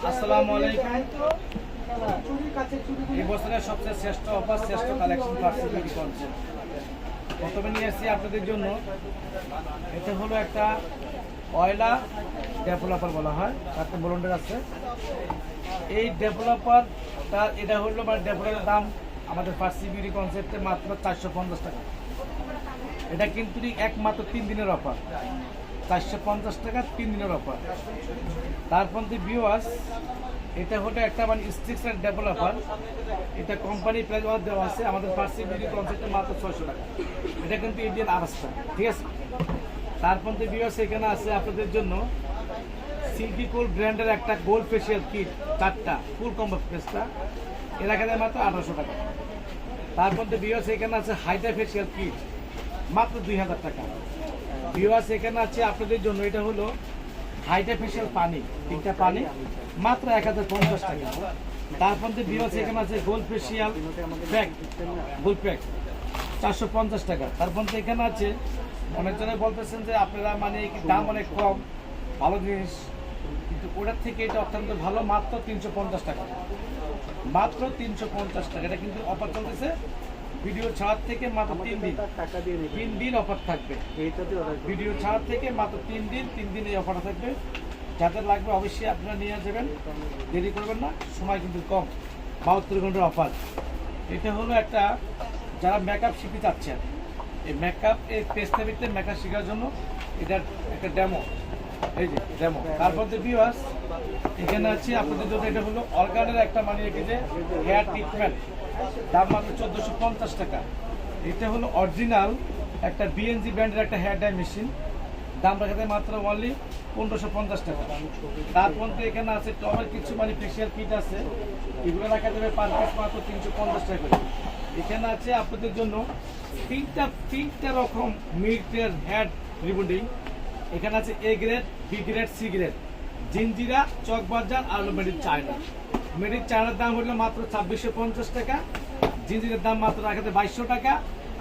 আসসালামু আলাইকুম। এই বছরের সবচেয়ে শ্রেষ্ঠ অফার, শ্রেষ্ঠ কালেকশন পাচ্ছি বিডি কনসেপ্ট। প্রথমে নিয়ে এসেছি আপনাদের জন্য, এটা হলো একটা অয়লা ডেভেলপার বলা হয়, তাতে বলন্ডার আছে। এই ডেভেলপারটা এটা হলো মানে ডেভেলপারের দাম আমাদের ফার্সি বিডি কনসেপ্টে মাত্র 450 টাকা। এটা কিন্তু একমাত্র 3 দিনের অফার, 450 টাকা 3 দিনের অফার। তারপর ভিউয়ার্স, এটা হলো একটা মানে স্ট্রিক্সার ডেভেলপার, এটা কোম্পানি প্রাইস দেওয়া আছে আমাদের ফার্সি বিডি কনসেপ্টে মাত্র 600 টাকা। এটা কিন্তু ইন্ডিয়ান আরাস্তা, ঠিক আছে। তারপর ভিউয়ার্স, এখানে আছে আপনাদের জন্য সিল্কি কোল ব্র্যান্ডের একটা গোল্ড ফেশিয়াল কিট, 4টা ফুল কম্বো ফেসটা, এর এখানে মাত্র 1800 টাকা। তারপর ভিউয়ার্স, এখানে আছে হাইড্রা ফেশিয়াল কিট মাত্র 2000 টাকা। ভিউয়ার্স, এখানে আছে আপনাদের জন্য, এটা হলো হাইড্রা ফেশিয়াল পানি, 3টা পানি মাত্র 1050 টাকা। তারপর ভিউয়ার্স, এখানে আছে gold facial pack, gold pack 450 টাকা। তারপর এখানে আছে, অনেকজনে বলতেছেন যে আপনারা মানে দাম অনেক কম, ভালো জিনিস, কিন্তু ওটার থেকে এটা অত্যন্ত ভালো, মাত্র 350 টাকা, মাত্র 350 টাকা। এটা কিন্তু অফার চলতেছে ভিডিও ছাড় থেকে মাত্র 3 দিন অফার থাকবে। ভিডিও ছাড় থেকে মাত্র 3 দিন এই অফারটা থাকবে। যাদের লাগবে অবশ্যই আপনারা নিয়ে যাবেন, দেরি করবেন না, সময় কিন্তু কম, 72 ঘন্টার অফার। এটা হলো একটা, যারা মেকআপ শিখতে চাচ্ছেন, এই মেকআপ এই পেস্টাবিতে মেকআপ শেখার জন্য এটা একটা ডেমো, এই যে ডেমো। তারপর ভিউয়ার্স, এখানে আছে আপনাদের জন্য, এটা হলো অর্গানের একটা মানে যে হেয়ার ট্রিটমেন্ট, দাম মাত্র 1450 টাকা। এটা হলো অরিজিনাল একটা বিএনজি ব্র্যান্ডের একটা হেয়ার ডাই মেশিন, দাম রাখা যায় মাত্র অনলি 1550 টাকা। তারপর এখানে আছে টমের কিছু মানে ফেশিয়াল কিট আছে, এগুলো রাখা যাবে পার পিস মাত্র 350 টাকা করে। এখানে আছে আপনাদের জন্য তিনটা রকম মিল্কের হেয়ার রিবন্ডিং। এখানে আছে A grade, B grade, C grade, Jinjira, Chawkbazar আর made in China. Made in চায়নার দাম হলো মাত্র 2650 টাকা, জিঞ্জিরের দাম মাত্র রাখা যায় 2200 টাকা,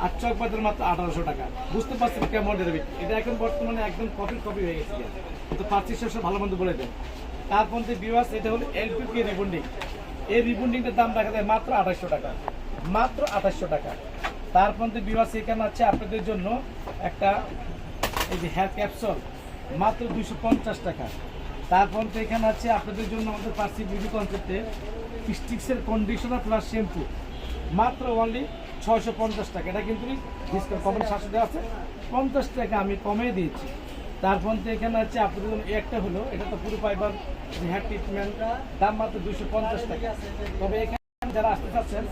আর চকবাজার মাত্র 1800 টাকা। বুঝতে পারছেন কেমন রেট? এটা এখন বর্তমানে একদম কপি হয়ে গেছে, কিন্তু পার্সি শেষ ভালো মন্দ বলে দেন। তারপর ভিউয়ার্স, এটা হলো এলপিপি রিবন্ডিং, এই রিবন্ডিংটার দাম রাখা যায় মাত্র 2800 টাকা, মাত্র 2800 টাকা। তারপর ভিউয়ার্স, এখানে আছে আপনাদের জন্য একটা এই যে হেয়ার ক্যাপসুল, মাত্র 250 টাকা। তারপর এখানে আছে আপনাদের জন্য আমাদের ফার্সি বিউটি কনসেপ্টে স্টিক্সের কন্ডিশনার প্লাস শ্যাম্পু, মাত্র অনলি 650 টাকা। এটা কিন্তু ডিসকাউন্ট কমেন্ট 700 দেওয়া আছে, 50 টাকা আমি কমে দিয়েছি। তারপর এখানে আছে আপনাদের জন্য একটা হলো, এটা তো পুরো ফাইবার হেয়ার ট্রিটমেন্ট, দাম মাত্র 250 টাকা। তবে এখানে যারা আসতে চাচ্ছেন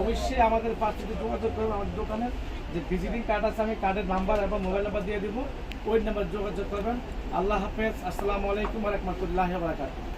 অবশ্যই আমাদের পার্সিতে যোগাযোগ করবেন। আমাদের দোকানের যে ভিজিটিং কার্ড আছে, আমি কার্ডের নাম্বার এবং মোবাইল নাম্বার দিয়ে দেবো, ওই নাম্বার যোগাযোগ করবেন। আল্লাহ হাফেজ, আসসালামু আলাইকুম ওয়া রাহমাতুল্লাহি ওয়া বারাকাতুহু।